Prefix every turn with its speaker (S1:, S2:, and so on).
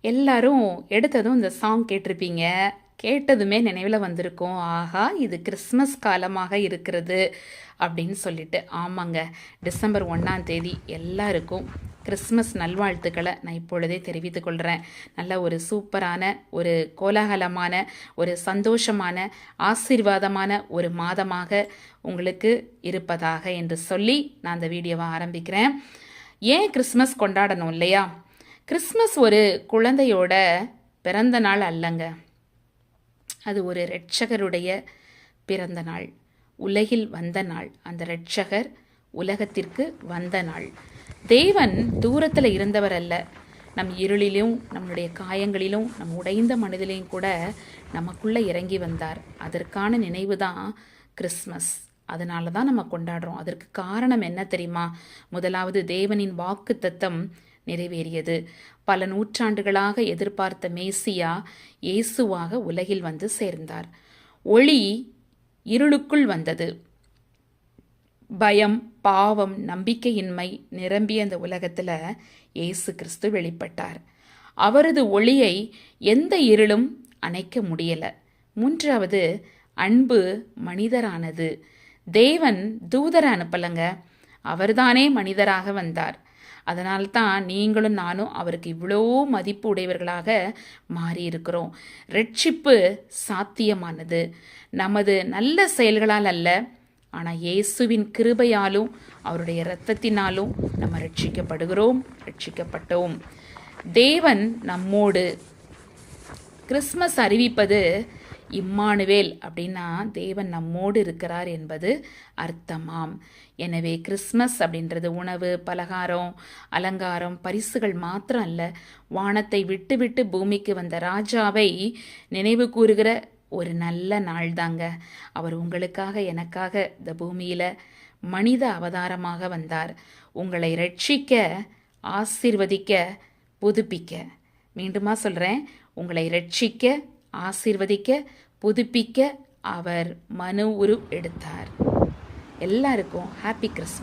S1: எல்லாரும் எடுத்ததும் இந்த சாங் கேட்டிருப்பீங்க. கேட்டதுமே நினைவில் வந்திருக்கும், ஆஹா இது கிறிஸ்மஸ் காலமாக இருக்கிறது அப்படின்னு சொல்லிட்டு. ஆமாங்க, டிசம்பர் 1ஆம் தேதி எல்லாருக்கும் கிறிஸ்மஸ் நல்வாழ்த்துக்களை நான் இப்பொழுதே தெரிவித்துக் கொள்கிறேன். நல்ல ஒரு சூப்பரான, ஒரு கோலாகலமான, ஒரு சந்தோஷமான, ஆசீர்வாதமான ஒரு மாதமாக உங்களுக்கு இருப்பதாக என்று சொல்லி நான் அந்த வீடியோவை ஆரம்பிக்கிறேன். ஏன் கிறிஸ்மஸ் கொண்டாடணும் இல்லையா? கிறிஸ்மஸ் ஒரு குழந்தையோட பிறந்த நாள் அல்லங்க, அது ஒரு இரட்சகருடைய பிறந்த நாள், உலகில் வந்த நாள். அந்த இரட்சகர் உலகத்திற்கு வந்த நாள். தேவன் தூரத்தில் இருந்தவர் அல்ல, நம் இருளிலும் நம்முடைய காயங்களிலும் நம் உடைந்த மனதிலையும் கூட நமக்குள்ளே இறங்கி வந்தார். அதற்கான நினைவு தான் கிறிஸ்மஸ். அதனால தான் நம்ம கொண்டாடுறோம். அதற்கு காரணம் என்ன தெரியுமா? முதலாவது, தேவனின் வாக்கு தத்தம் நிறைவேறியது. பல நூற்றாண்டுகளாக எதிர்பார்த்த மேசியா இயேசுவாக உலகில் வந்து சேர்ந்தார். ஒளி இருளுக்குள் வந்தது. பயம், பாவம், நம்பிக்கையின்மை நிரம்பிய அந்த உலகத்தில் இயேசு கிறிஸ்து வெளிப்பட்டார். அவரது ஒளியை எந்த இருளும் அணைக்க முடியல. மூன்றாவது, அன்பு மனிதரானது. தேவன் தூதரை அனுப்பலங்க, அவர்தானே மனிதராக வந்தார். அதனால்தான் நீங்களும் நானும் அவருக்கு இவ்வளோ மதிப்பு உடையவர்களாக மாறியிருக்கிறோம். ரட்சிப்பு சாத்தியமானது நமது நல்ல செயல்களால் அல்ல, ஆனால் இயேசுவின் கிருபையாலும் அவருடைய இரத்தத்தினாலும் நம்ம ரட்சிக்கப்பட்டோம். தேவன் நம்மோடு. கிறிஸ்மஸ் அறிவிப்பது இம்மானுவேல் அப்படின்னா தேவன் நம்மோடு இருக்கிறார் என்பது அர்த்தமாம். எனவே கிறிஸ்மஸ் அப்படின்றது உணவு, பலகாரம், அலங்காரம், பரிசுகள் மாத்திரம் அல்ல, வானத்தை விட்டு விட்டு பூமிக்கு வந்த ராஜாவை நினைவு கூறுகிற ஒரு நல்ல நாள் தாங்க. அவர் உங்களுக்காக, எனக்காக இந்த பூமியில் மனித அவதாரமாக வந்தார். உங்களை ரட்சிக்க, ஆசீர்வதிக்க, புதுப்பிக்க. மீண்டுமா சொல்கிறேன், உங்களை ரட்சிக்க, ஆசீர்வதிக்க, புதுப்பிக்க அவர் மனு உரு எடுத்தார். எல்லாருக்கும் ஹாப்பி கிறிஸ்மஸ்.